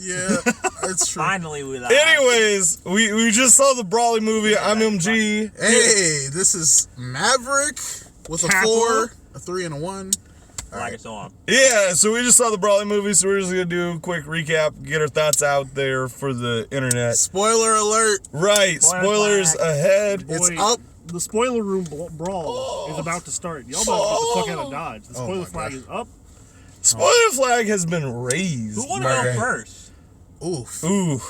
Yeah, it's true. Finally, we live. Anyways, we just saw the Broly movie. I'm MG. Hey, this is Maverick with a 4, a 3, and a 1. Like it's on. Yeah, so we just saw the Broly movie, so we're just gonna do a quick recap, get our thoughts out there for the internet. Spoiler alert. Right, spoilers ahead. It's up. The spoiler room brawl is about to start. Y'all better get the fuck out of Dodge. The spoiler flag is up. Spoiler flag has been raised. Who wanna go first? Oof. Ooh.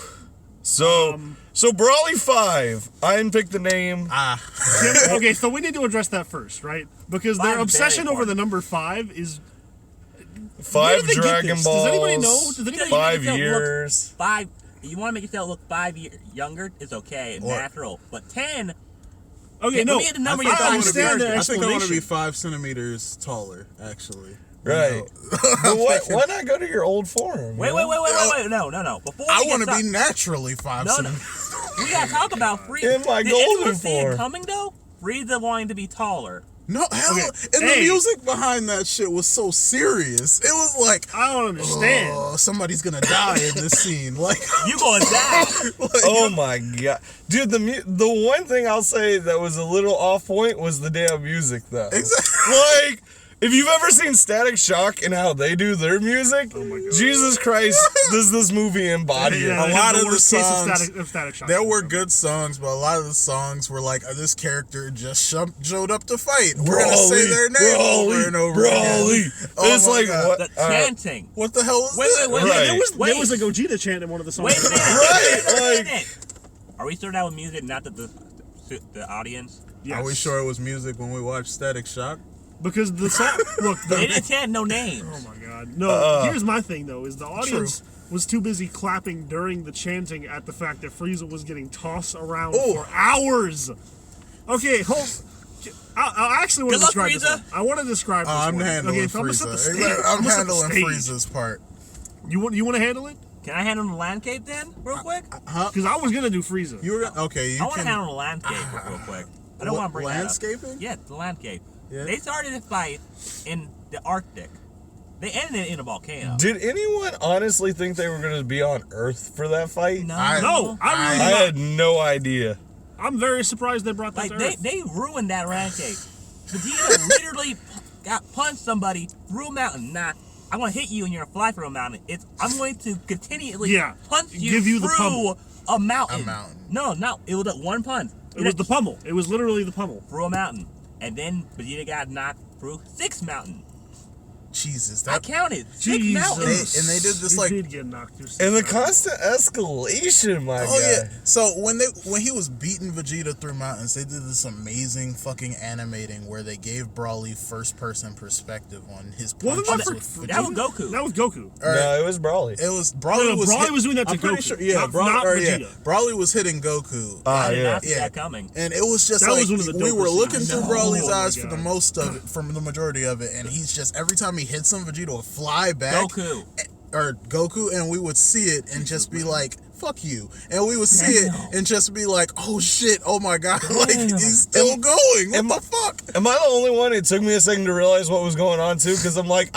So Broly 5. I didn't pick the name. Okay, so we need to address that first, right? Because their obsession over the number 5 is 5 Dragon Balls. Does anybody know? Does anybody 5 years. 5. You want to make yourself look 5 years younger? It's okay, natural. But 10. Okay, no. Let me get the number I you're think talking I think I want to be 5 centimeters taller, actually. Right. But why not go to your old form? Wait. No. Before I want to be naturally 5 centimeters. We gotta talk about Frieza. In my Did golden anyone see it form. coming though? Frieza wanting to be taller. No, hell, and the music behind that shit was so serious. It was like, I don't understand. Oh, somebody's gonna die in this scene. Like, you gonna die? Oh my god, dude! The one thing I'll say that was a little off point was the damn music, though. Exactly. Like, if you've ever seen Static Shock and how they do their music, Jesus Christ, does this movie embody it? A lot of the songs, Static Shock, there were good songs, but a lot of the songs were like, this character just showed up to fight. We're gonna say their name over and over again. It's like what? The chanting. What the hell was that? Wait, there was a Gogeta chant in one of the songs. Wait a minute. Right. Are we starting out with music, not the audience? Yes. Are we sure it was music when we watched Static Shock? Because the song, look, they didn't chant no names. Oh my god, no. Here's my thing though: is the audience was too busy clapping during the chanting at the fact that Frieza was getting tossed around for hours. Okay, I actually want to describe this one. I want to describe this I'm one. handling Frieza. I'm handling Frieza's part. You want to handle it? Can I handle the landscape then, real quick? Because I was gonna do Frieza. You were okay. I want to handle the landscape real quick. I don't want to bring landscaping. That up. Yeah, the landscape. Yeah. They started a fight in the Arctic. They ended it in a volcano. Did anyone honestly think they were going to be on Earth for that fight? No. I had no idea. I'm very surprised they brought that to Earth. They ruined that landscape. Vegeta literally punched somebody through a mountain. Nah, I'm going to hit you and you're going to fly through a mountain. I'm going to continually punch you through a mountain. No, it was one punch. It was the pummel. It was literally the pummel. Through a mountain. And then Vegeta got knocked through 6 mountains. Jesus, I counted 6 mountains. And they did this did get knocked through 6 and the constant escalation, my God. Yeah. So when he was beating Vegeta through mountains, they did this amazing fucking animating where they gave Broly first person perspective on his punches with Vegeta. That was Goku. That was Goku. No, it was Broly. It was Broly. Broly was doing that to Goku. Sure, yeah, not Vegeta. Broly was hitting Goku. I did not see that coming. And it was just like we were looking through Broly's eyes for the most of it, from the majority of it, and he's just every time he hits him, Vegeta would fly back. Goku, and we would see it and just be like, fuck you. And we would see it and just be like, oh shit, oh my god, like he's still going. What the fuck? Am I the only one? It took me a second to realize what was going on too, because I'm like,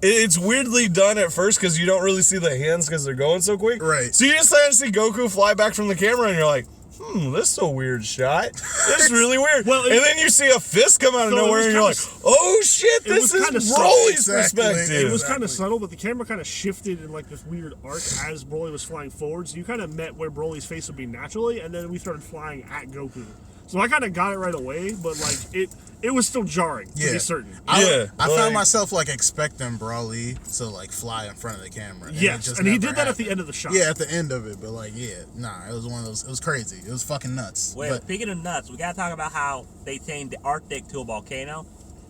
it's weirdly done at first because you don't really see the hands because they're going so quick. Right. So you just start to see Goku fly back from the camera and you're like, this is a weird shot. This is really weird. And then you see a fist come out of nowhere and you're like, oh shit, this is Broly's perspective. It was kind of subtle, but the camera kind of shifted in like this weird arc as Broly was flying forward. So you kind of met where Broly's face would be naturally, and then we started flying at Goku. So I kind of got it right away, but like it was still jarring to be certain. I found myself like expecting Broly to like fly in front of the camera. And he did that at the end of the shot. Yeah, at the end of it, but like it was one of those. It was crazy. It was fucking nuts. Wait, speaking of nuts, we gotta talk about how they changed the Arctic to a volcano.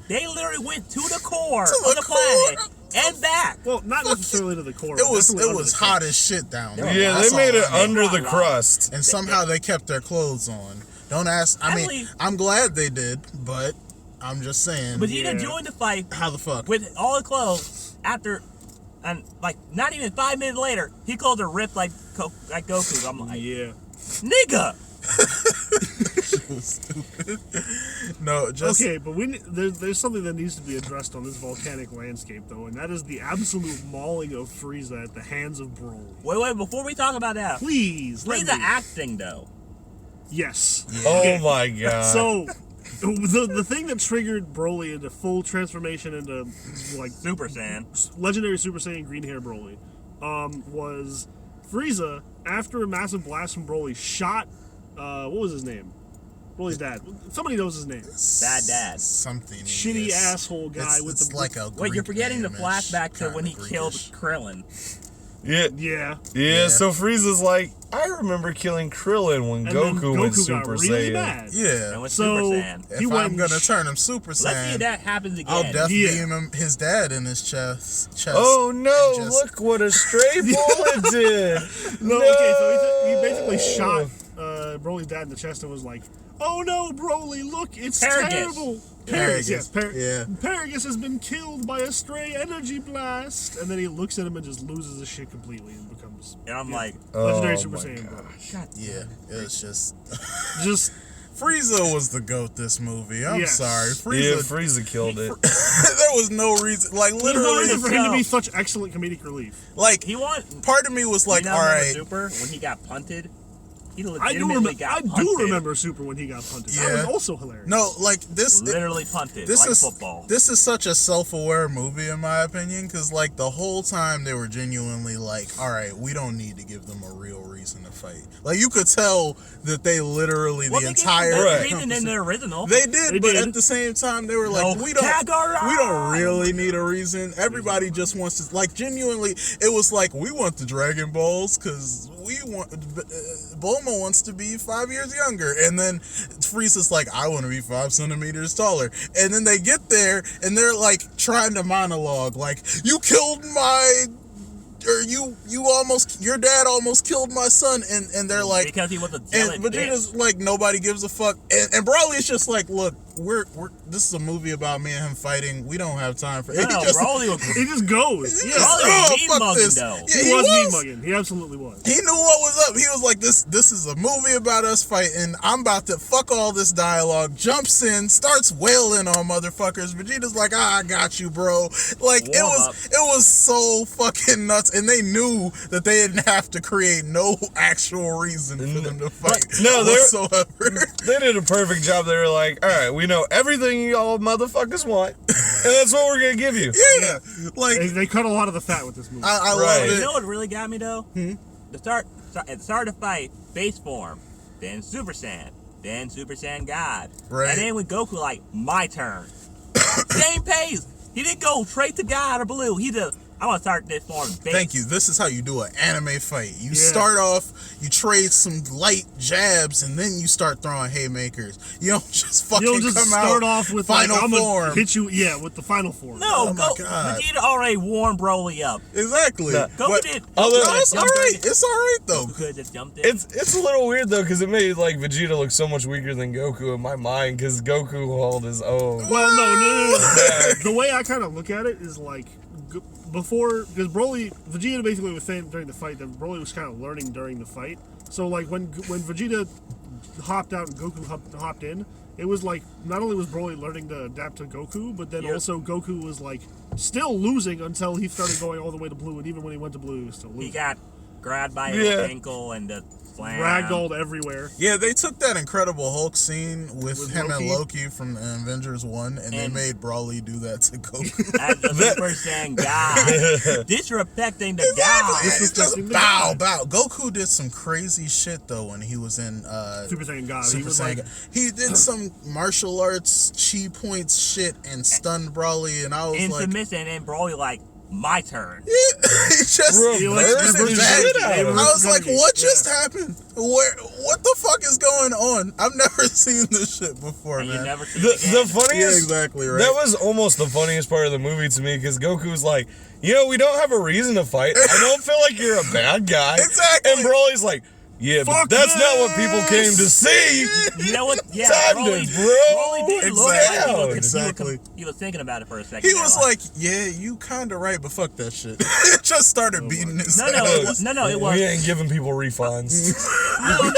They literally went to the core of the planet and back. Well, not necessarily to the core. It was hot as shit down there. Yeah, they made it under the crust, and somehow they kept their clothes on. Don't ask. I mean, I'm glad they did, but I'm just saying. Vegeta joined the fight. How the fuck? With all the clothes after, and like not even 5 minutes later, he clothes are ripped like Goku. I'm like, yeah, nigga. shit was stupid. No, just okay, but there's something that needs to be addressed on this volcanic landscape, though, and that is the absolute mauling of Frieza at the hands of Broly. Wait, before we talk about that, please, Frieza acting though. Yes. Yeah. Oh my god. So, the thing that triggered Broly into full transformation into like Super Saiyan, legendary Super Saiyan green hair Broly, was Frieza after a massive blast from Broly shot. What was his name? Broly's dad. Somebody knows his name. Bad dad. Something. Shitty asshole guy with the. Like a wait, you're forgetting the flashback to when he Greekish. killed Krillin. Yeah. So Frieza's like, I remember killing Krillin when Goku went Super really Saiyan. Mad. Yeah. And So Super Saiyan. If I'm gonna turn him Super Saiyan, Let's see if that happens again. I'll death beam him his dad in his chest. Oh no! Look what a stray bullet did. No, okay, so he basically shot Broly's dad in the chest and was like, "Oh no, Broly! Look, it's terrible." Paragus, yes. Paragus has been killed by a stray energy blast, and then he looks at him and just loses his shit completely and becomes. And I'm like, legendary Super Saiyan. God, yeah, it was just. Frieza was the GOAT this movie. I'm sorry. Frieza killed it. There was no reason. Like, literally. No reason for him to be such excellent comedic relief. Like, part of me was like, alright. Super, when he got punted? He I do remember Super when he got punted. Yeah. That was also hilarious. No, like this. Literally punted like football. This is such a self-aware movie, in my opinion, because like the whole time they were genuinely like, all right, we don't need to give them a real reason to fight. Like you could tell that they literally the entire reason in the original. They did, but at the same time they were like, we don't really need a reason. Everybody just wants to like genuinely. It was like we want the Dragon Balls because we want. Bulma wants to be 5 years younger, and then Frieza's like, I want to be 5 centimeters taller, and then they get there and they're like trying to monologue like, you killed my, or your dad almost killed my son, and they're like, because he was a jealous but Vegeta's like, nobody gives a fuck, and Broly's just like, look, this is a movie about me and him fighting. We don't have time for it. He just goes. He was mean mugging. He absolutely was. He knew what was up. He was like, this is a movie about us fighting. I'm about to fuck all this dialogue. Jumps in, starts wailing on motherfuckers. Vegeta's like, I got you, bro. Like it was so fucking nuts, and they knew that they didn't have to create no actual reason for them to fight. Whatsoever. They did a perfect job. They were like, all right, we know everything y'all motherfuckers want, and that's what we're gonna give you. Yeah, like they cut a lot of the fat with this movie. I love it. You know what really got me though? At the start of the fight, base form, then Super Saiyan, then Super Saiyan God, and then with Goku like, my turn. Same pace. He didn't go straight to God or Blue. He just, I want to start this form. Thank you. This is how you do an anime fight. You start off, you trade some light jabs, and then you start throwing haymakers. You don't just start off with final form. Hit you, with the final form. No, Vegeta already warmed Broly up. Exactly. Goku did. It's all right. It's all right though. Goku could just jumped in. It's a little weird though, because it made like Vegeta look so much weaker than Goku in my mind, because Goku held his own. Well, no. The way I kind of look at it is like, before, because Vegeta basically was saying during the fight that Broly was kind of learning during the fight. So like when Vegeta hopped out and Goku hopped in, it was like not only was Broly learning to adapt to Goku, but then also Goku was like still losing until he started going all the way to Blue, and even when he went to Blue, he was still losing. He got grabbed by his ankle and ragdolled everywhere. Yeah, they took that Incredible Hulk scene with him and Loki from Avengers 1, and they made Broly do that to Goku. As the Super Saiyan God. Disrespecting the God. Just bow. Goku did some crazy shit, though, when he was in Super Saiyan God. He did some martial arts chi points shit and stunned Broly, and I was like... submission, and Broly like, my turn. Yeah, I was like, what just happened? What the fuck is going on? I've never seen this shit before, man. Never seen the funniest, yeah, exactly right. That was almost the funniest part of the movie to me, because Goku's like, we don't have a reason to fight. I don't feel like you're a bad guy. Exactly. And Broly's like, yeah, but that's not what people came to see. You know what? Yeah, Broly did look like he was thinking about it for a second. He was like, yeah, you kind of right, but fuck that shit. Just started beating his ass. No, it was. We ain't giving people refunds. No.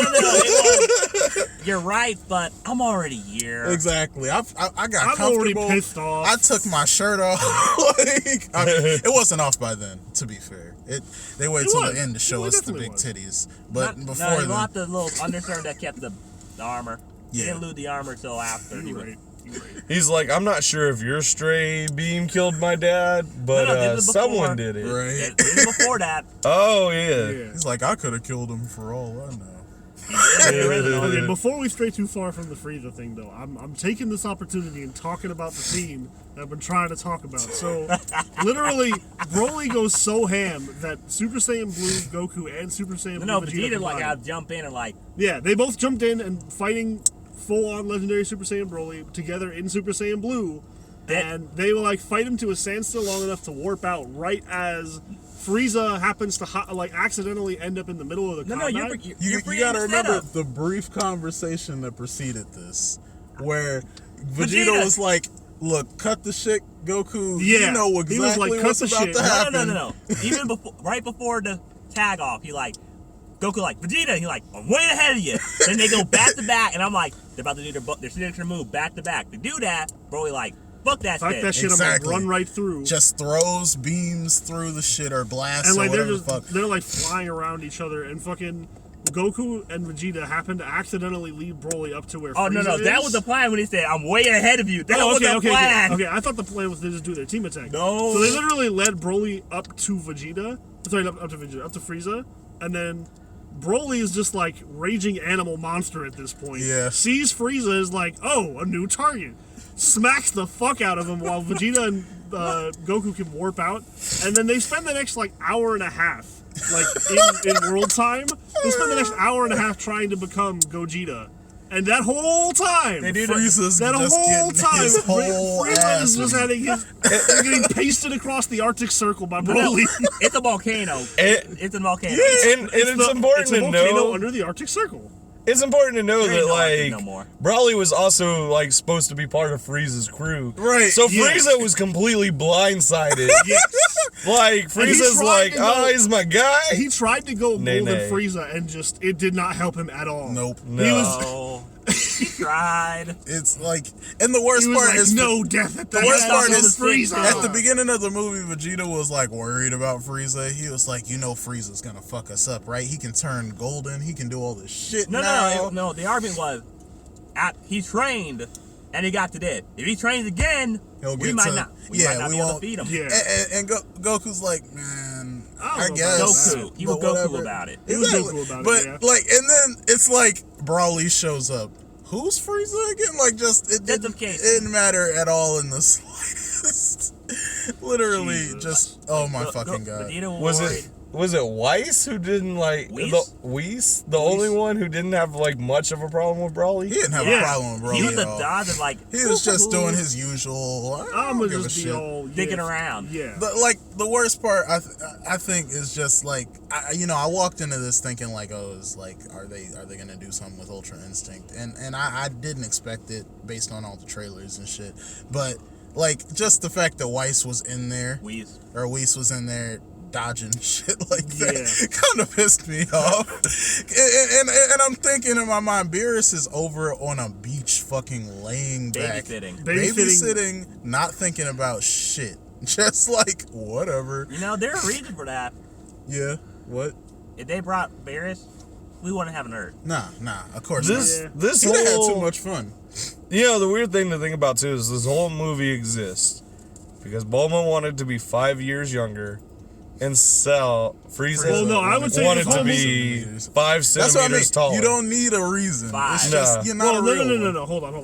You're right, but I'm already here. Exactly. I got I'm comfortable. already pissed off. I took my shirt off. Like, I mean, it wasn't off by then, to be fair. They waited till the end to show us the big titties. But before no, then, not the little undershirt that kept the armor. Yeah. He didn't lose the armor till after. He's like, I'm not sure if your stray beam killed my dad, but someone did it. Right. It was before that. Oh, yeah. He's like, I could have killed him for all I know. Okay, before we stray too far from the Frieza thing, though, I'm taking this opportunity and talking about the theme that I've been trying to talk about. So, literally, Broly goes so ham that Super Saiyan Blue Goku and Super Saiyan Blue Vegeta like I'd jump in and like. Yeah, they both jumped in and fighting full-on legendary Super Saiyan Broly together in Super Saiyan Blue, and they will like fight him to a standstill long enough to warp out right as Frieza happens to accidentally end up in the middle of the combat. You gotta remember the brief conversation that preceded this, where Vegeta was like, "Look, cut the shit, Goku. Yeah, you know exactly he was like, what's about to happen." No. Even right before the tag off, he like. Goku like, Vegeta, he's like, I'm way ahead of you. Then they go back to back, and I'm like, they're about to do their signature move back to back. To do that, Broly like, fuck that shit. Fuck that shit, exactly. I'm gonna run right through. Just throws beams through the shit or blasts and like or whatever they're like flying around each other, and fucking Goku and Vegeta happen to accidentally lead Broly up to where Frieza is. That was the plan when he said, I'm way ahead of you. That was the plan. Okay, I thought the plan was to just do their team attack. No. So they literally led Broly up to Vegeta. Sorry, up to Frieza, and then Broly is just like raging animal monster at this point. Yeah. Sees Frieza is like, oh, a new target. Smacks the fuck out of him while Vegeta and Goku can warp out. And then they spend the next like hour and a half, like in world time, they spend the next hour and a half trying to become Gogeta. And that whole time, Frieza's that just whole time, his whole Frieza is just getting pasted across the Arctic Circle by Broly. It's a volcano. It's a volcano. Yeah, and it's important to know under the Arctic Circle. It's important to know that like no Broly was also like supposed to be part of Frieza's crew, right? So Frieza was completely blindsided. Yes, like Frieza's like, he's my guy. He tried to go golden Frieza, and just it did not help him at all. Nope. No. He tried. It's like, and the worst part is no death at the worst part is Frieza. At the beginning of the movie, Vegeta was like worried about Frieza. He was like, Frieza's gonna fuck us up, right? He can turn golden. He can do all this shit. No. The argument was, he trained, and he got to this. If he trains again, we might not be able to beat him. Yeah. And Goku's like, man, I He guess. was Goku about it. But and then it's like Broly shows up. Who's Frieza again? Like, just it didn't matter at all in the slightest. Literally, just my fucking god. Was it Weiss who didn't like Weiss? The only one who didn't have like much of a problem with Broly? He didn't have a problem with Broly. He was the dodge and like he was just doing his usual. I'm gonna just be all digging around. Yeah. The worst part I think is just like I walked into this thinking like, it's like are they gonna do something with Ultra Instinct, and I didn't expect it based on all the trailers and shit, but like just the fact that Weiss was in there, Weiss was in there dodging shit like that kind of pissed me off. and I'm thinking in my mind, Beerus is over on a beach fucking laying back, babysitting, not thinking about shit, just like whatever. There's a reason for that. Yeah. What? If they brought Beerus, we wouldn't have an Earth. Nah, of course not. This whole had too much fun. The weird thing to think about too is this whole movie exists because Bulma wanted to be 5 years younger. And Frieza I would say wanted to be 5 centimeters taller. You don't need a reason. 5. It's just, you're not a real No. Hold on.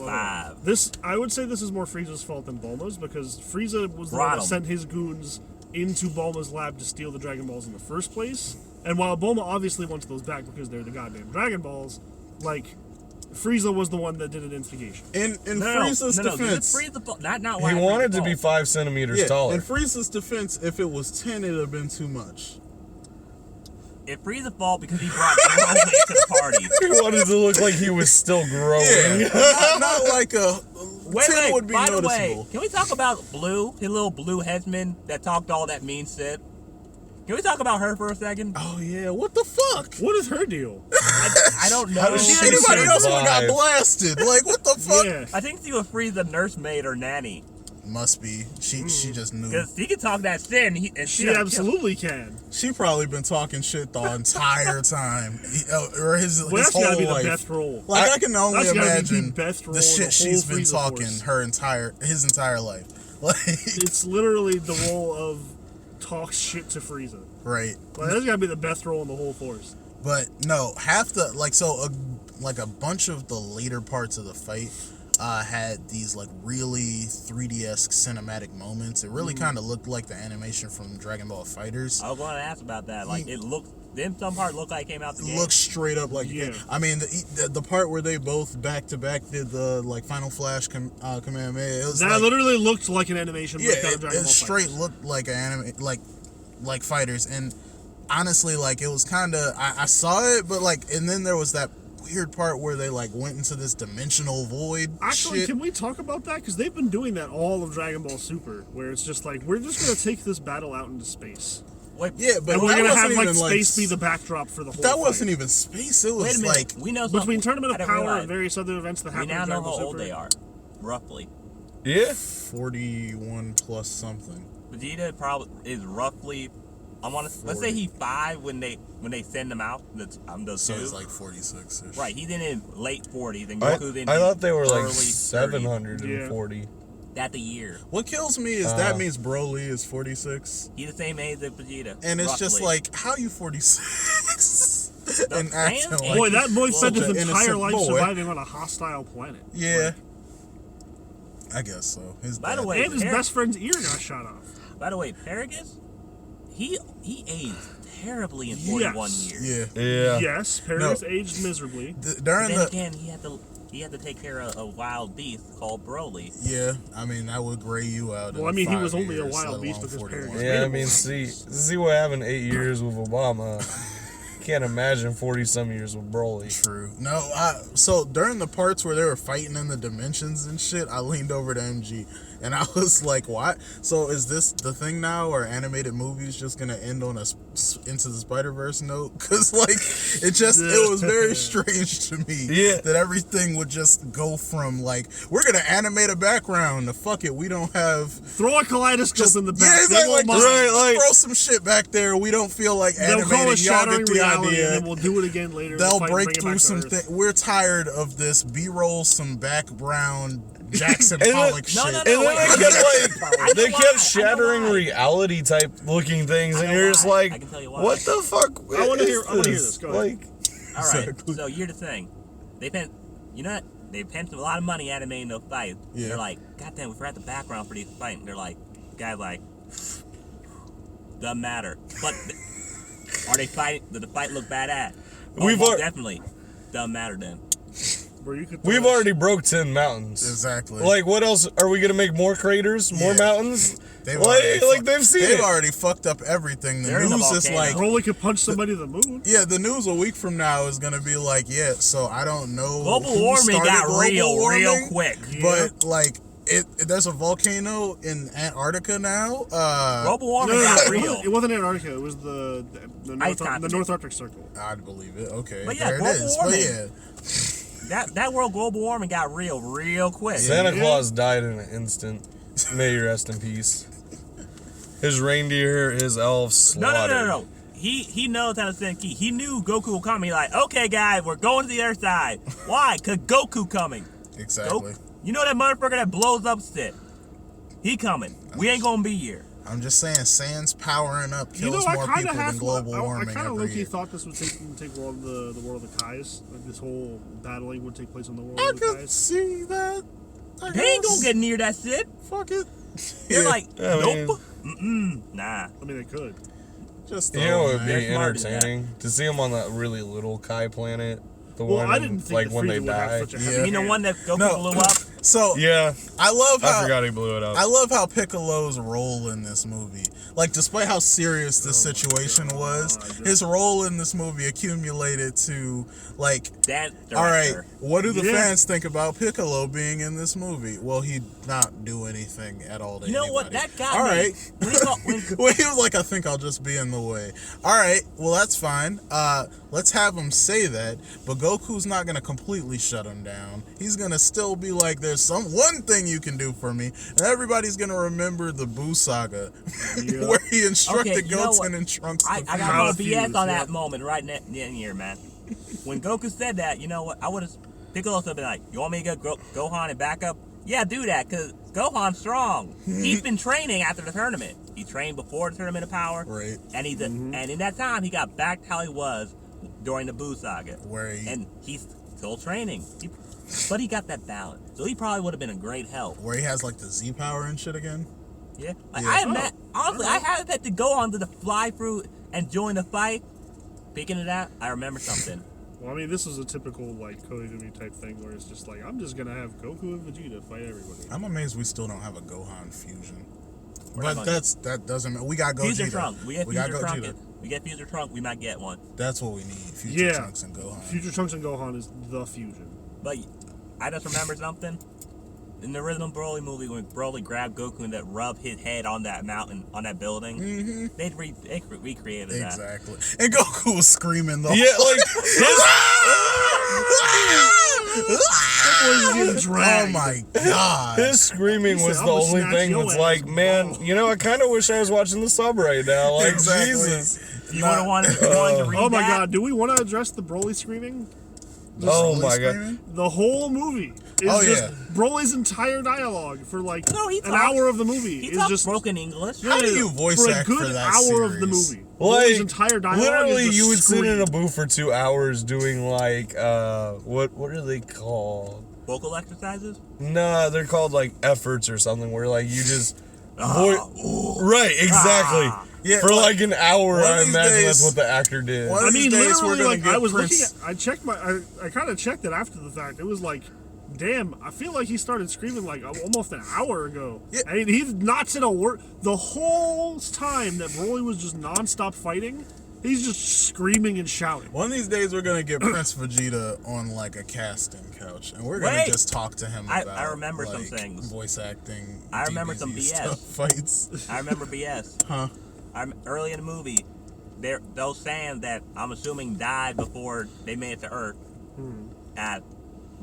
5. I would say this is more Frieza's fault than Bulma's, because Frieza was the one that sent his goons into Bulma's lab to steal the Dragon Balls in the first place. And while Bulma obviously wants those back because they're the goddamn Dragon Balls, like, Frieza was the one that did an instigation. In Frieza's defense, he wanted to be 5 centimeters taller. In Frieza's defense, if it was 10, it'd have been too much. It Frieza's fault because he brought Broly to the party. He wanted to look like he was still growing. Yeah, not like a 10 would be by noticeable. The way, can we talk about Blue, his little blue headsman that talked all that mean shit? Can we talk about her for a second? Oh yeah, what the fuck? What is her deal? I don't know. How does she Anybody else would have got survive? blasted? Like, what the fuck? Yeah. I think she was Frieza nursemaid or nanny. Must be. She just knew. Because he can talk that shit and She absolutely can. She probably been talking shit the entire time, or his Well, that's whole gotta be the life. best role. Like I can only That's gotta be the imagine best role the in shit the she's whole been Frieza talking Force. his entire life. Like, It's literally the role of talk shit to Frieza. right. Like, that's gotta be the best role in the whole Force. But no, half the a bunch of the later parts of the fight had these like really 3D-esque cinematic moments. It really kind of looked like the animation from Dragon Ball FighterZ. I was going to ask about that. Like, it looked... Then some part looked like it came out the game. Looks straight up like Yeah. I mean the part where they both back to back did the like Final Flash Kamehameha. It was That like, literally looked like an animation. yeah, breakdown of it Dragon Ball straight FighterZ. looked like an anime like fighters. And honestly, like it was kind of I saw it, but like and then there was that weird part where they like went into this dimensional void. Actually, shit. can we talk about that? Because they've been doing that all of Dragon Ball Super, where it's just like we're just gonna take this battle out into space, Wait, Yeah, but and we're that gonna wasn't have like even, space be the backdrop for the whole. That fight. wasn't even space. It wait a was minute. like We know something. Between Tournament I of didn't Power realize. and various other events that We happen now in know Dragon how Ball old Super. they are. Roughly. Yeah. 41 plus something. Vegeta probably is roughly... let's say he's 5 when they send him out. So it's like 46. -ish. Right, he's in his late 40s, and I Goku's in thought they were like early 740. That's a year. What kills me is that means Broly is 46. He's the same age as Vegeta. And it's just roughly. like, how you 46? The and acting fans- like, Boy, that boy spent such his an entire innocent life boy. surviving on a hostile planet. Yeah. I guess so. His By the dad- way, And his best friend's ear got shot off. By the way, Paragus, he aged terribly in 41 Yes. years. Yeah. Yeah. Yes, Paris aged miserably. During Then the again, he had to take care of a wild beast called Broly. yeah, I mean that would gray you out. Well, in I mean, he 5 was only a years, wild let beast alone because 41. parents- Yeah, I mean, see what happened 8 years with Obama. Can't imagine 40-some years with Broly. True. No, so during the parts where they were fighting in the dimensions and shit, I leaned over to MG and I was like, "What? So is this the thing now? Or animated movies just gonna end on a Into the Spider-Verse note?" Because like it was very strange to me that everything would just go from like we're gonna animate a background to fuck it, we don't have Throw a kaleidoscope in the back. yeah, They exactly. won't Like, mind. throw some shit back there. We don't feel like They'll animating. call it Y'all shattering get the reality, idea. and then we'll do it again later. They'll We'll break bring it through back to some Earth. things. We're tired of this. B-roll some background Jackson And then- Pollock No, shit. no, And then wait, they I kept know like they why. kept I shattering know why. reality type looking things, I and know you're just why. like, I can tell you why. what the fuck? I wanna is hear this. Go ahead. Like, All right, Exactly. so here's the thing. They spent, you know what? They spent a lot of money animating those fights. Yeah. They're like, God damn, we forgot the background for these fights. And they're like, guys like, doesn't matter. But are they fighting? Did the fight look badass? We've most al- definitely doesn't matter then. Where you could we've throw already broke 10 mountains. Exactly. Like, what else? Are we gonna make more craters, more Yeah. mountains? They've Like, already like fucked- they've seen They've it. already fucked up everything. The They're in the news is volcano. like, Broly could punch somebody to the moon. yeah, the news a week from now is gonna be like, yeah. So I don't know. Global who warming started got global real warming, quick. But like, there's a volcano in Antarctica now. Global warming No, got it real. wasn't, it wasn't Antarctica. It was the Ice the continent. North Arctic Circle. I'd believe it. Okay, But yeah, there it global is. warming. But yeah, That world global warming got real quick. Santa Yeah. Claus died in an instant. May you rest in peace. His reindeer, his elves No, slaughtered. no. He knows how to send key. He knew Goku would come. He's like, okay, guys, we're going to the other side. Why? Because Goku coming. exactly. You know that motherfucker that blows up shit? He coming. We ain't gonna be here. I'm just saying, Sand's powering up kills You know, I more kind people of than have. global I warming kind of every low-key year. thought this would take world the world of the Kais. Like this whole battling would take place on the world I of the could Kais. see that. I They ain't guess. gonna get near that shit. Fuck it. They're like, I mean- nope. Nah. I mean, they could. just You know, it would man. be They're smart as that. entertaining to see him on that really little Kai planet. The Well, one, I didn't think like that when Frieza they would have die. such a Yeah. heavy You know hand. one that Goku No. blew up? So yeah, I forgot he blew it up. I love how Piccolo's role in this movie, like despite how serious the situation was, his role in this movie accumulated to like that. All right, what do the fans think about Piccolo being in this movie? Well, he not do anything at all to anybody. What? That got all me. right. When he was like, I think I'll just be in the way. All right, well that's fine. Let's have him say that, but Goku's not gonna completely shut him down. He's gonna still be like, there's one thing you can do for me, and everybody's gonna remember the Buu saga, where he instructed Goten and Trunks. I got no BS on that moment right in here, man. When Goku said that, you know what? I would have Piccolo would have been like, "You want me to get Gohan and back up? Yeah, do that, cause Gohan's strong. He's been training after the tournament. He trained before the Tournament of Power, right? And and in that time, he got back to how he was during the Buu saga, and he's still training. But he got that balance, so he probably would have been a great help. Where he has like the Z power and shit again. Yeah, honestly, I had that to go on to the fly through and join the fight. Speaking of that, I remember something. Well, I mean, this is a typical like Cody to me type thing where it's just like, I'm just gonna have Goku and Vegeta fight everybody. I'm amazed we still don't have a Gohan fusion. But that doesn't matter. We got Gogeta. Future Trunk. We get Future Trunk. Gogeta. We get Future Trunk. We might get one. That's what we need. Future Trunks and Gohan. Future Trunks and Gohan is the fusion. But I just remember something. In the original Broly movie, when Broly grabbed Goku and that rubbed his head on that mountain, on that building, they recreated that. Exactly. And Goku was screaming though. Yeah, like oh my god. His screaming was the only thing that's like, man, you know, I kind of wish I was watching the sub right now. Like, Jesus. You would have wanted to read oh my god, do we want to address the Broly screaming? Oh my god. The whole movie is just Broly's entire dialogue for like an hour of the movie. He is just broken English. How do you voice act for that hour series? of the movie? Like, Broly's entire dialogue literally, is you would scream. sit in a booth for 2 hours doing like, what are they called? Vocal exercises? No, they're called like efforts or something where like you just right, exactly. Yeah, for like an hour, I imagine days, that's what the actor did. I mean, literally, like I was looking at, I checked I kind of checked it after the fact. It was like, damn, I feel like he started screaming like almost an hour ago. Yeah. I mean, he's not said a word the whole time that Broly was just nonstop fighting. He's just screaming and shouting. One of these days, we're gonna get Prince Vegeta on like a casting couch, and we're gonna just talk to him about. I remember like, some things. Voice acting. I remember DBZ some BS stuff, fights. I remember BS. Huh? Early in the movie, those Saiyans that I'm assuming died before they made it to Earth.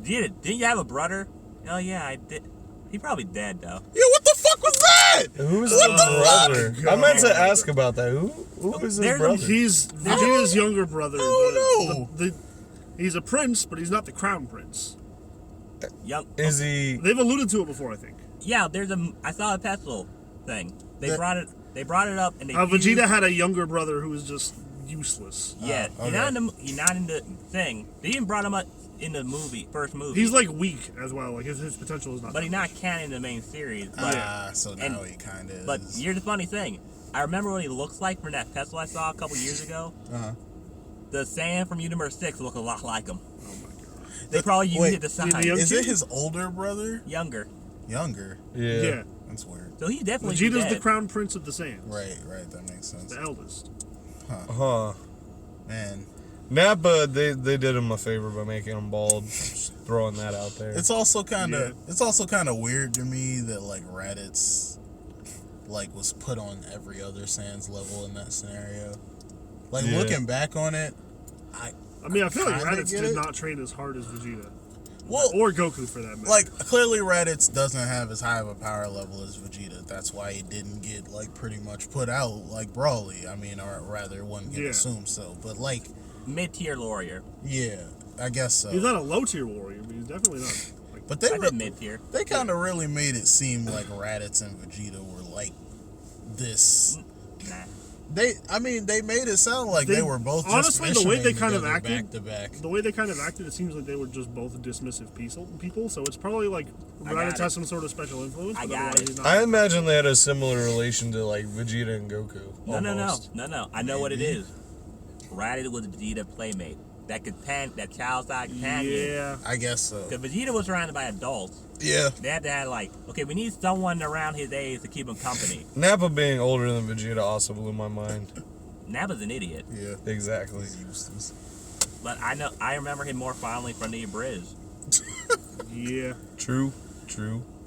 Didn't you have a brother? Oh yeah, I did. He probably dead though. Yeah, what the fuck was that? Who's the brother? I meant to ask about that. Who is his brother? He's Vegeta's younger brother. Oh no! He's a prince, but he's not the crown prince. Is he? They've alluded to it before, I think. Yeah, I saw a Petzl thing. They brought it up, and Vegeta had a younger brother who was just useless. Yeah, he's not in the thing. They even brought him up in the first movie. He's like weak as well. Like his potential is not. But he's not canon in the main series. So now he kind of is. But here's the funny thing. I remember what he looks like from that Petzl I saw a couple years ago. The Saiyan from Universe 6 look a lot like him. Oh my god. They probably used it to sign. Is it his older brother? Younger. Yeah. That's weird. So he definitely Vegeta's the crown prince of the Saiyans. Right, that makes sense. The eldest. Huh. Man. Nappa, they did him a favor by making him bald. Just throwing that out there. It's also kind of weird to me that like Raditz like was put on every other Saiyans level in that scenario. Like looking back on it, I feel like Raditz did not train as hard as Vegeta. Well, or Goku for that matter. Like clearly Raditz doesn't have as high of a power level as Vegeta. That's why he didn't get like pretty much put out like Broly. I mean, or rather one can assume so. But like mid-tier warrior. Yeah, I guess so. He's not a low-tier warrior, but he's definitely not. Like, but they were mid-tier. They kind of really made it seem like Raditz and Vegeta were like this. Nah. They made it sound like they were both honestly just the way they kind of acted back to back. The way they kind of acted, it seems like they were just both dismissive people. So it's probably like Raditz has some sort of special influence. I imagine they had a similar relation to like Vegeta and Goku. No. I know what it is. Raditz was Vegeta playmate. that child-side companion. Yeah. I guess so. Because Vegeta was surrounded by adults. Yeah. They had to have okay, we need someone around his age to keep him company. Nappa being older than Vegeta also blew my mind. Nappa's an idiot. Yeah. Exactly. He's useless. But I remember him more fondly from the bridge. Yeah. True.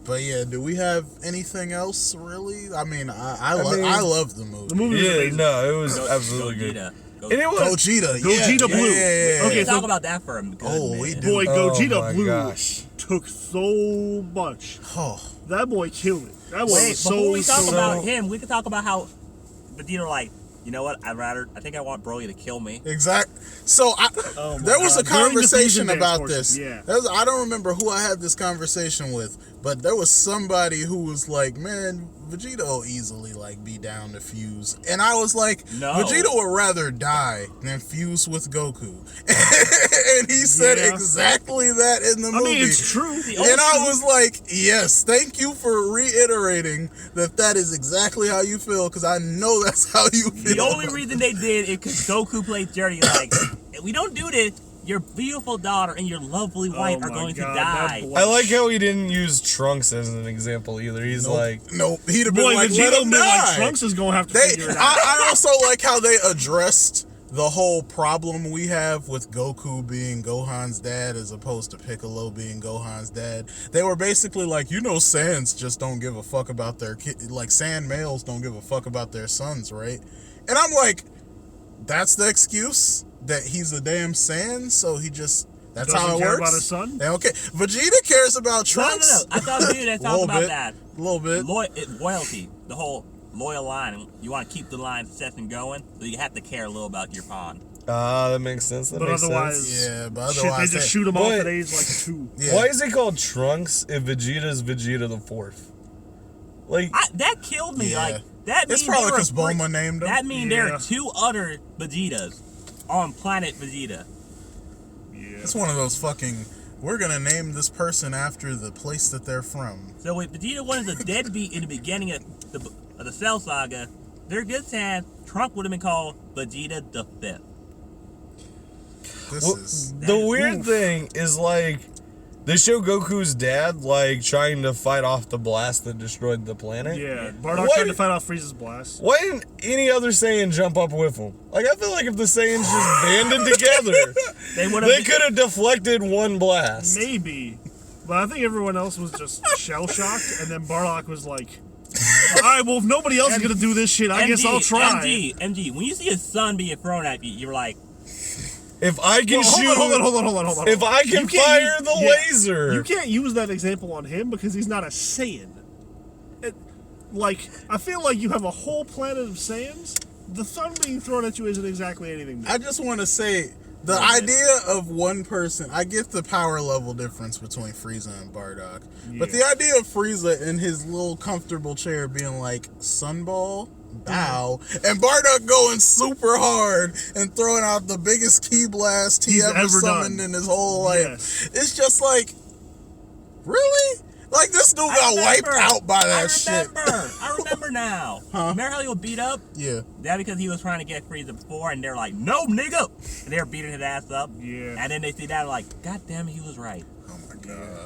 But yeah, do we have anything else really? I mean, I love the movie. The movie was amazing. No, it was absolutely good. Gogeta. Gogeta. Gogeta Blue. Yeah. Okay, talk about that for a good minute. we do. Boy, Gogeta my Blue gosh. took so much. Oh. That boy killed it. That boy Wait, was so before we talk so- about him, we can talk about how Vegeta you know what? I think I want Broly to kill me. Exactly. So there was a conversation about this. Yeah. I don't remember who I had this conversation with, but there was somebody who was like, "Man, Vegeta will easily be down to fuse," and I was like, "No, Vegeta would rather die than fuse with Goku," and he said exactly that in the movie. I mean, it's true. And I was like, "Yes, thank you for reiterating that is exactly how you feel, because I know that's how you feel." The only reason they did is because Goku played dirty. If we don't do this, your beautiful daughter and your lovely wife are going to die. I like how he didn't use Trunks as an example either. He's nope. He'd have been like, let him die. Trunks is going to have to figure it out. I also like how they addressed the whole problem we have with Goku being Gohan's dad as opposed to Piccolo being Gohan's dad. They were basically like, Saiyans just don't give a fuck about their kid. Saiyan males don't give a fuck about their sons, right? And I'm like, that's the excuse? That he's a damn Saiyan, so he just... That's Doesn't how it care works? about his son? Okay. Vegeta cares about Trunks. No. I thought Vegeta talked about that. A little bit. Loyalty. The whole loyal line. You want to keep the line set and going, so you have to care a little about your pawn. That makes sense. But otherwise, they just shoot him off at age 2. Yeah. Why is he called Trunks if Vegeta's Vegeta the 4th? That killed me. Yeah. It's probably because Bulma named him. That means there are 2 other Vegetas on planet Vegeta. Yeah. It's one of those fucking, we're going to name this person after the place that they're from. So if Vegeta was a deadbeat in the beginning of the Cell Saga, there's a good chance Trunks would have been called Vegeta the 5th. The weird thing is they show Goku's dad trying to fight off the blast that destroyed the planet. Yeah, Bardock tried to fight off Frieza's blast. Why didn't any other Saiyan jump up with him? I feel like if the Saiyans just banded together, they could have deflected one blast. Maybe, but I think everyone else was just shell shocked, and then Bardock was like, "All right, well, if nobody else is gonna do this shit, I guess I'll try." MG, when you see his son being thrown at you, you're like, if I can shoot, hold on. If I can fire the laser, you can't use that example on him because he's not a Saiyan. I feel like you have a whole planet of Saiyans. The sun being thrown at you isn't exactly anything new. I just want to say, the idea of one person, I get the power level difference between Frieza and Bardock, but the idea of Frieza in his little comfortable chair being like, Sunball, bow, and Bardock going super hard and throwing out the biggest ki blast he ever summoned in his whole life. Yes. It's just like, really? This dude got wiped out by that shit. I remember now. Remember how he was beat up? Yeah. That because he was trying to get Frieza before, and they're like, "No, nigga!" And they were beating his ass up. Yeah. And then they see that, God damn it, he was right. Oh my god.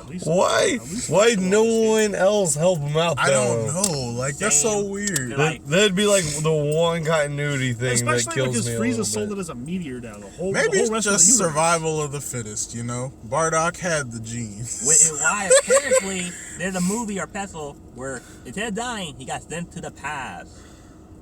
Why no one else help him out? I don't know. That's so weird. That'd be the one continuity thing Especially that kills because me. Frieza sold it as a meteor down the whole. Maybe the whole it's rest just of the survival of the fittest. Bardock had the genes. Why apparently there's a movie or pestle where instead of dying, he got sent to the past.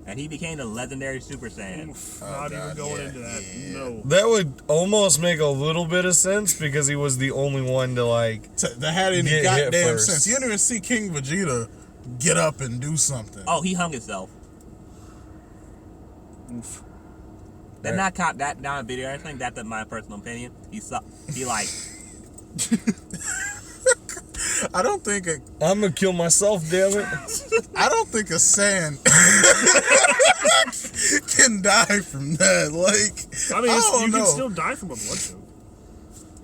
And he became the legendary Super Saiyan. Not even going into that. Yeah. No. That would almost make a little bit of sense because he was the only one to that had any get hit goddamn first. sense. You didn't even see King Vegeta get up and do something. Oh, he hung himself. Oof. They're not caught that down a video or anything. That's my personal opinion. I don't think I'm gonna kill myself, damn it. I don't think a Saiyan can die from that. You can still die from a blood choke.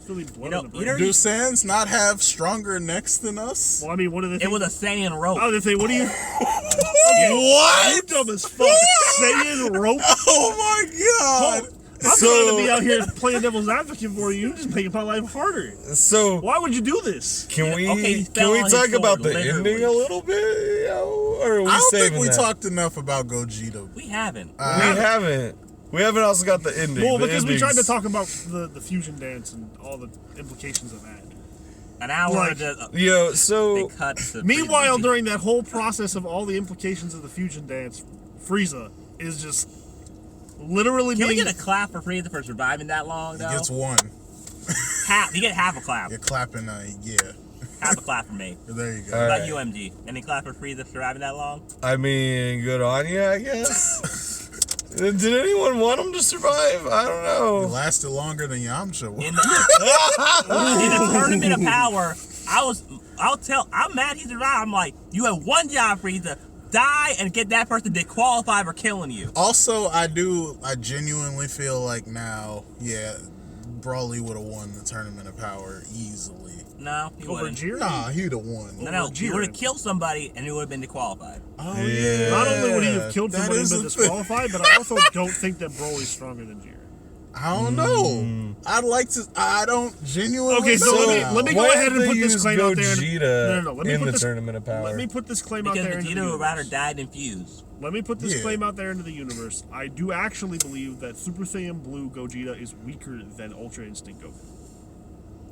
Still need blood in the brain. Do Saiyans not have stronger necks than us? Well, one of the it was a Saiyan rope. I was gonna say, what do you? What? You dumb as fuck. Saiyan rope. Oh my god! I'm trying to be out here playing devil's advocate for you. You're just making my life harder. So why would you do this? Can we talk about the ending a little bit? Or are we I don't think we that? talked enough about Gogeta. We haven't. We haven't also got the ending. Well, because we tried to talk about the fusion dance and all the implications of that. An hour. Like, so. Meanwhile, during that whole process of all the implications of the fusion dance, Frieza is just literally Can we get a clap for Frieza for surviving that long, though? He gets one. You get half a clap. You're clapping, yeah. Half a clap for me. There you go. What about you, MG? Any clap for Frieza for surviving that long? I mean, good on you, I guess. Did anyone want him to survive? I don't know. It lasted longer than Yamcha. In the tournament of power, I'm mad he survived. I'm like, you have one job, Frieza. Die and get that person disqualified for killing you. Also, I genuinely feel like now, Broly would have won the tournament of power easily. No, he wouldn't. Nah, he'd have won. No, he would have killed somebody and he would have been disqualified. Oh, yeah. Not only would he have killed somebody and been disqualified, but I also don't think that Broly's stronger than Jiren. I don't know. I don't genuinely Okay, so let me go ahead and put this claim out there. No. Let me put this tournament of power. Let me put this claim out there. Because Vegeta would rather die than fuse. Let me put this claim out there into the universe. I do actually believe that Super Saiyan Blue Gogeta is weaker than Ultra Instinct Goku.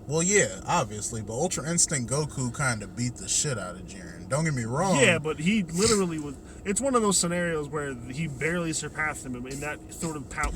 Well, yeah, obviously, but Ultra Instinct Goku kind of beat the shit out of Jiren. Don't get me wrong. Yeah, but he literally was. It's one of those scenarios where he barely surpassed him in that sort of power.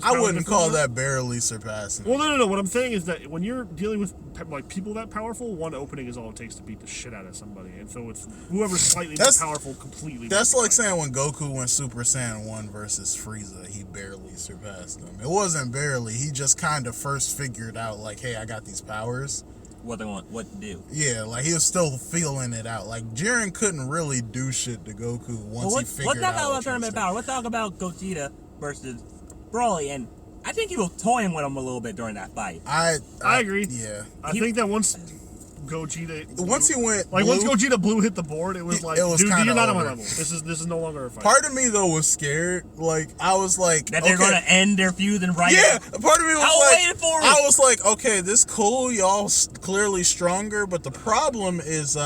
I wouldn't call that barely surpassing. Well, no. What I'm saying is that when you're dealing with like people that powerful, one opening is all it takes to beat the shit out of somebody, and so it's whoever's slightly more powerful completely. That's like saying when Goku went Super Saiyan 1 versus Frieza, he barely surpassed him. It wasn't barely. He just kind of first figured out like, hey, I got these powers. What to do. Yeah, like he was still feeling it out. Like Jiren couldn't really do shit to Goku once he figured out. Let's talk about tournament power. Let's talk about Gogeta versus Broly, and I think he was toying with him a little bit during that fight. I agree. Yeah, I think that once Gogeta once Gogeta Blue hit the board, it was like, dude, you're not on my level. This is no longer a fight. Part of me though was scared. Like I was like that they're going to end their feud and right. Yeah, part of me was waiting for it. I was like, okay, this cool, y'all clearly stronger, but the problem is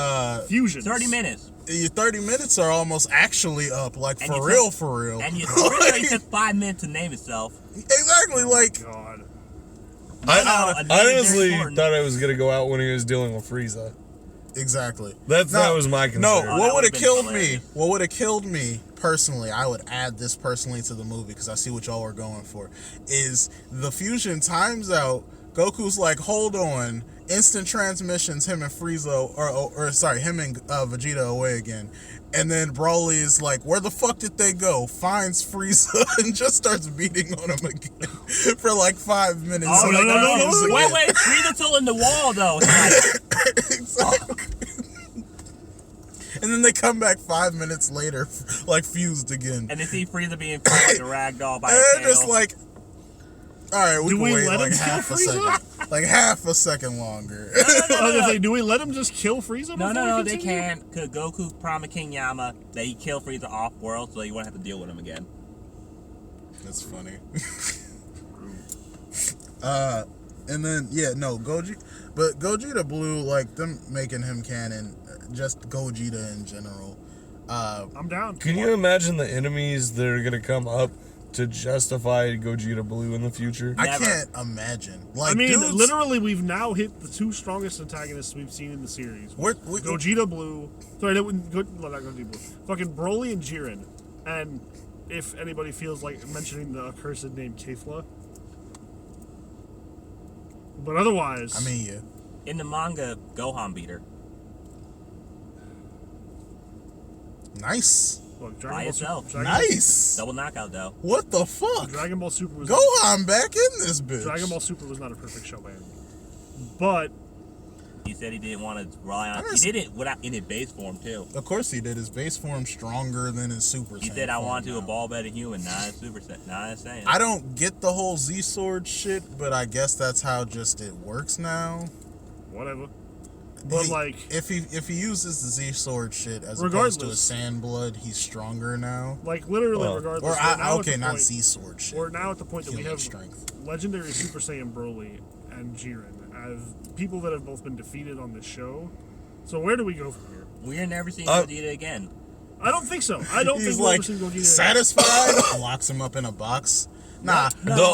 fusion. 30 minutes. Your 30 minutes are almost actually up, like and for real. And you took 5 minutes to name itself. Exactly, like. God. I honestly thought I was gonna go out when he was dealing with Frieza. Exactly. That was my concern. No, what would have killed me? What would have killed me personally? I would add this personally to the movie because I see what y'all are going for. Is the fusion times out? Goku's like, hold on. Instant transmissions, him and Frieza, or him and Vegeta away again. And then Broly is like, where the fuck did they go? Finds Frieza and just starts beating on him again for like 5 minutes. Oh, no. Wait, Frieza's still in the wall, though. Exactly. And then they come back 5 minutes later, like fused again. And they see Frieza being fought like a ragdoll by and a they're just like, all right, we can wait like half a second. Like half a second longer. No. Do we let him just kill Frieza? No, they can't. Because Goku promised King Yama that he kill Frieza off-world so he won't have to deal with him again. That's funny. And then, Gogeta Blue, like, them making him canon, just Gogeta in general. I'm down. Can you imagine the enemies that are going to come up to justify Gogeta Blue in the future? I can't imagine. Like, I mean, literally, we've now hit the two strongest antagonists we've seen in the series. Gogeta Blue. Sorry, not Gogeta Blue. Fucking Broly and Jiren. And if anybody feels like mentioning the accursed name Kefla. But otherwise... I mean, yeah. In the manga, Gohan beat her. Nice. Look, by itself. Nice. Double knockout, though. What the fuck? Dragon Ball Super was... Gohan back in this bitch. Dragon Ball Super was not a perfect show by any means. But... He said he didn't want to rely on... He did it in his base form, too. Of course he did. His base form stronger than his Super Saiyan. He said, I want to evolve as a human, not as Super Saiyan. Not as Saiyan. I don't get the whole Z-Sword shit, but I guess that's how just it works now. Whatever. But like, if he uses the Z sword shit as opposed to a sand blood, he's stronger now. Like literally, regardless. Not Z sword shit. We're now at the point that we have strength. Legendary Super Saiyan Broly and Jiren as people that have both been defeated on this show. So where do we go from here? We're never seeing Vegeta again. I don't think so. I don't think we'll ever see Gogeta satisfied. Locks him up in a box. Nah. No. The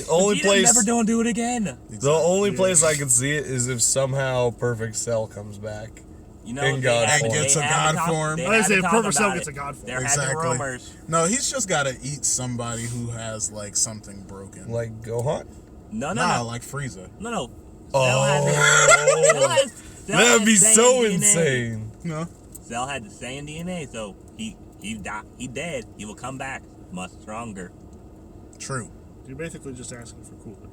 only place never don't do it again. The only place I can see it is if somehow Perfect Cell comes back. You know, in God form. Gets a God form. I say Perfect Cell gets a God form. There have been rumors. No, he's just got to eat somebody who has like something broken. Like Gohan? No, like Frieza. No. Oh. That'd be so insane. No. Cell had the Saiyan DNA, so he dead. He will come back much stronger. True. You're basically just asking for Cooler.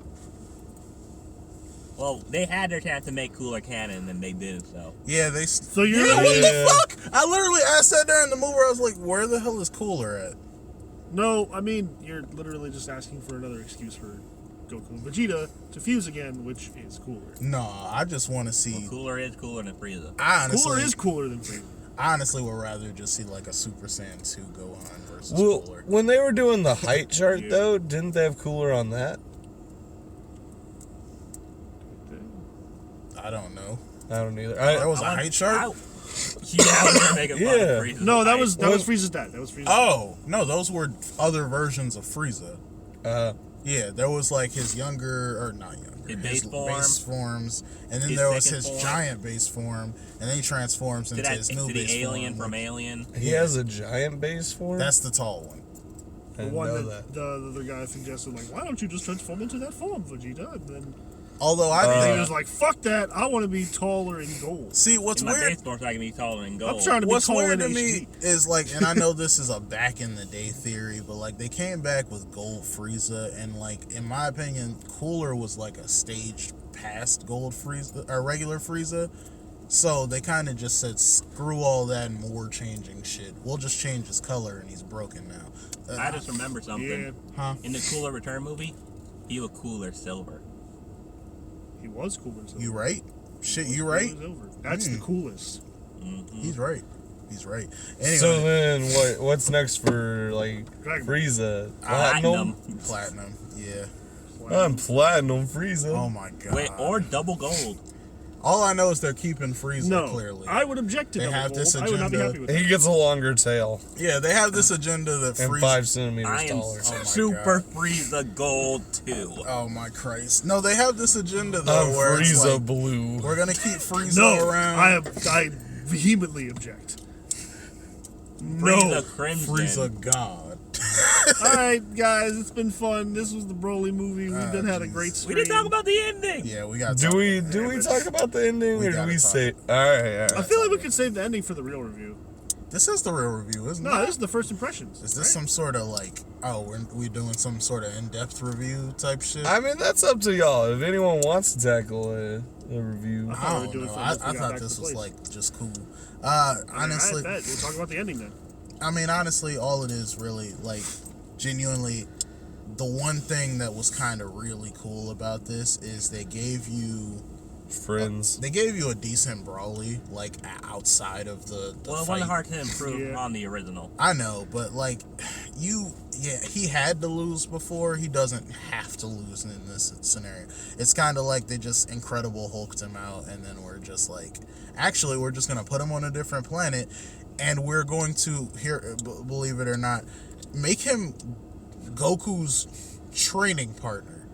Well, they had their chance to make Cooler canon, and they didn't. So yeah, they. So you're what the fuck? I literally asked that during the movie. I was like, "Where the hell is Cooler at?" No, I mean you're literally just asking for another excuse for Goku and Vegeta to fuse again, which is cooler. No, I just want to see. Well, Cooler is cooler than Frieza. Cooler is cooler than Frieza. I honestly would rather just see like a Super Saiyan 2 Gohan versus Cooler. When they were doing the height chart, though, didn't they have Cooler on that? I don't know. I don't either. That was a height chart? No, that was Frieza's dad. That was Frieza's Oh, no, those were other versions of Frieza. Yeah, there was like his younger, or not younger, his base forms, and then there was his giant base form, and then he transforms into his new base form. Alien from Alien. He has a giant base form? That's the tall one. The one that the other guy suggested, like, why don't you just transform into that form, Vegeta? And then, although I think he was like, fuck that, I want to be taller in gold. See, what's weird? My base form so I can be taller in gold. I'm trying to be taller in HD. What's weird to me is like, and I know this is a back in the day theory, but like they came back with Gold Frieza, and like in my opinion, Cooler was like a staged past Gold Frieza or regular Frieza. So they kind of just said, screw all that and more changing shit. We'll just change his color, and he's broken now. I just remember something. Yeah. Huh? In the Cooler Return movie, he was Cooler Silver. He was Cooler Silver. You right? Shit, you right? That's the coolest. Mm-hmm. He's right. He's right. Anyway. So then, what's next for like Frieza? Platinum. Yeah. I'm Platinum Frieza. Oh my god. Wait, or double gold. All I know is they're keeping Frieza clearly. I would object to they double have gold. this agenda. I would not be happy with that. He gets a longer tail. Yeah, they have this agenda that and Frieza 5 centimeters taller. I am Super Frieza Gold 2. Oh my Christ! No, they have this agenda though where Frieza it's like, Blue. We're gonna keep Frieza around. I vehemently object. Frieza Crimson. Frieza God. Alright, guys, it's been fun. This was the Broly movie. We've had a great stream. We didn't talk about the ending. Yeah, we got. Do we talk about the ending, or do we say? All right. I feel like we could save the ending for the real review. This is the real review, isn't it? No, this is the first impressions. Is this some sort of like, we're doing some sort of in-depth review type shit? I mean, that's up to y'all. If anyone wants to tackle a review, I don't know. I thought this was like just cool. Honestly, we'll talk about the ending then. I mean, honestly, all it is really like, genuinely, the one thing that was kind of really cool about this is they gave you friends. They gave you a decent Broly, like outside of the well, it fight. wasn't hard to improve on the original. I know, but like, he had to lose before. He doesn't have to lose in this scenario. It's kind of like they just Incredible Hulked him out, and then we're just like, actually, we're just gonna put him on a different planet, and we're going to, believe it or not, make him Goku's training partner.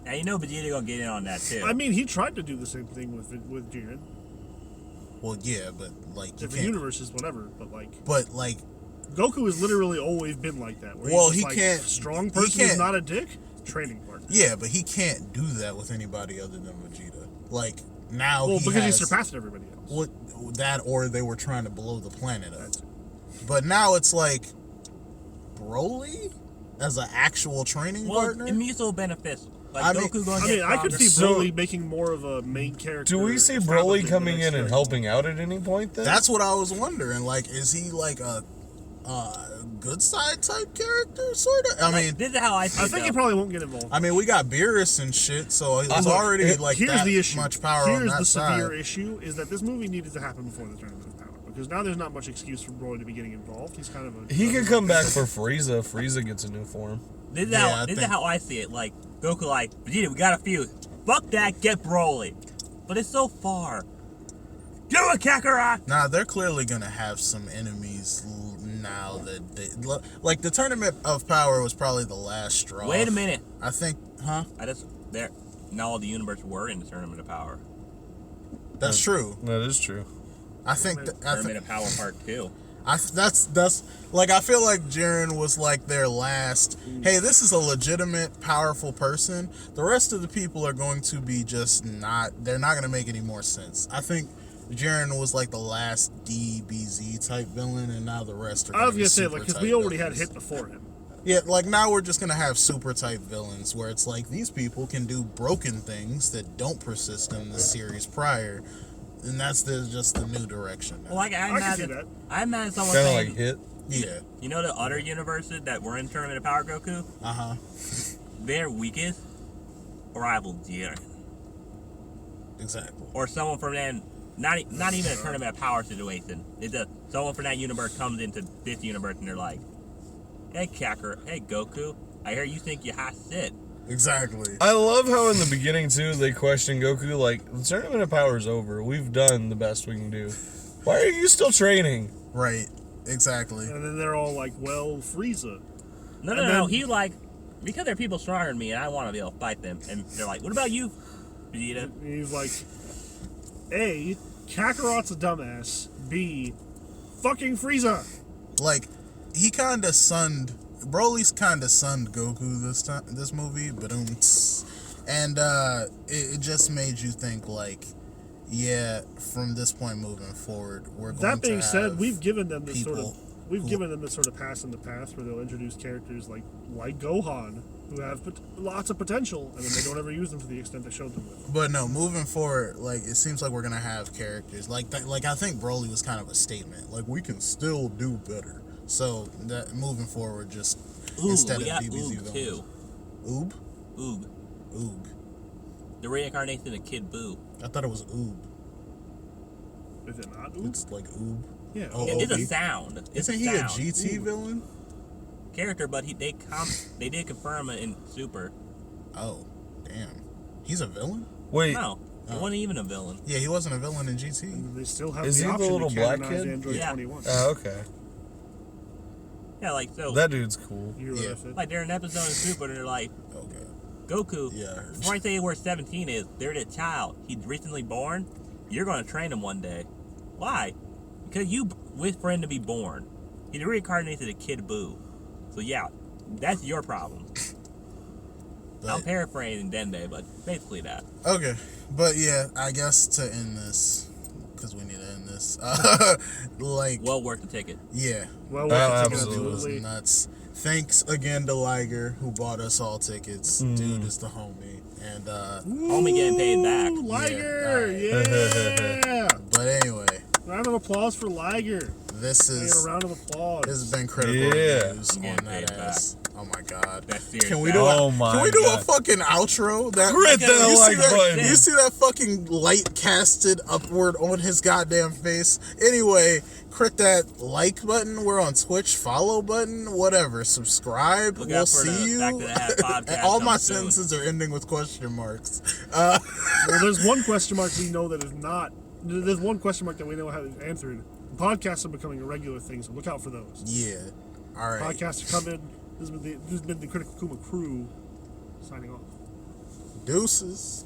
Now you know Vegeta gonna get in on that too. I mean, he tried to do the same thing with Jiren. Well, yeah, but like different universes, whatever. But like, Goku has literally always been like that. Where well, he's he can't. Strong person who's not a dick. Training partner. Yeah, but he can't do that with anybody other than Vegeta. Like now, well, because he surpassed everybody else. Well, that or they were trying to blow the planet up. But now it's like Broly as an actual training partner. It mutual benefits. Like I could see Broly making more of a main character. Do we see Broly coming in and helping out at any point then? That's what I was wondering. Like, is he like a good side type character, sort of. I mean, this is how I see it. I think he probably won't get involved. I mean, we got Beerus and shit, so it's already like here's that the issue. much power Here's on that the side. severe issue is that this movie needed to happen before the Tournament of Power, because now there's not much excuse for Broly to be getting involved. He's kind of a... He could come back for Frieza. Frieza gets a new form. This is how I see it. Like, Goku like, Vegeta, we got a fuse. Fuck that, get Broly. But it's so far. Do it, Kakarot! Nah, they're clearly gonna have some enemies now that they... Like, the Tournament of Power was probably the last straw. Wait a minute. I think... Huh? Not all the universe were in the Tournament of Power. That's true. That is true. I think... Tournament of Power Part 2. That's like, I feel like Jiren was like their last, hey, this is a legitimate, powerful person. The rest of the people are going to be just they're not going to make any more sense. I think Jiren was like the last DBZ type villain, and now the rest are I was going to say, super like, because type we already villains. had hit before him. Yeah, like now we're just going to have super type villains where it's like these people can do broken things that don't persist in the series prior. And that's just the new direction now. Well, like, I imagine someone Kind of saying, like Hit. Yeah. you know the other universes that were in Tournament of Power, Goku? Uh-huh. Their weakest rival Jiren. Exactly. Or someone from that, not even a Tournament of Power situation. It's someone from that universe comes into this universe and they're like, hey, hey, Goku, I hear you think you're hot shit. Exactly. I love how in the beginning, too, they question Goku, like, the Tournament of Power is over. We've done the best we can do. Why are you still training? Right. Exactly. And then they're all like, well, Frieza. No. He like, because there are people stronger than me and I want to be able to fight them. And they're like, what about you, Vegeta? And he's like, A, Kakarot's a dumbass. B, fucking Frieza. Like, he kind of Broly's kind of sunned Goku this movie, but and it just made you think like, yeah, from this point moving forward, we're going to That being said, have we've given them this sort of people pass in the past where they'll introduce characters like Gohan who have lots of potential, and then they don't ever use them to the extent they showed them with. But no, moving forward, like it seems like we're gonna have characters like I think Broly was kind of a statement, like we can still do better. So that moving forward, just instead of DBZ villains. Too. Oob? Oog. The reincarnation of Kid Buu. I thought it was Oob. Is it not? Ooh? It's like Oob. Yeah. It's a sound. It's Isn't he sound. a GT villain? Character, but they did confirm it in Super. Oh, damn. He's a villain? Wait. No, he wasn't even a villain. Yeah, he wasn't a villain in GT. And they still have Is the he the option little to black canonize kid? Android Yeah. 21. Oh, okay. Yeah, like so. That dude's cool. You were Yeah. with it. Like they're in an episode in Super, and they're like, Okay. Goku. Yeah, I heard Before I tell you where 17 is, they're the child. He's recently born. You're going to train him one day. Why? Because you wish for him to be born. He reincarnated a Kid Buu. So yeah, that's your problem. I'm paraphrasing Dende, but basically that. Okay, but yeah, I guess to end this, because we need to end this, like... Well worth the ticket. Yeah. Well, absolutely. It was nuts. Thanks again to Liger, who bought us all tickets. Dude is the homie. And, Homie getting paid back. Liger! Yeah! But anyway, Round of applause for Liger. this A round of applause. has been critical Yeah. reviews Yeah, on that paid ass. Oh my god. That's serious. Can we do Oh a my Can we do a God. fucking outro? That Crit that you see like button. You see that fucking light casted upward on his goddamn face? Anyway, crit that like button. We're on Twitch. Follow button. Whatever. Subscribe. Look We'll out for the see you. Back to the Hat podcast And all my coming soon. sentences are ending with question marks. Well, there's one question mark we know that is not. There's one question mark that we know how is answered. Podcasts are becoming a regular thing, so look out for those. Yeah. All right. Podcasts are coming. This has been the Critical Kuma crew signing off. Deuces.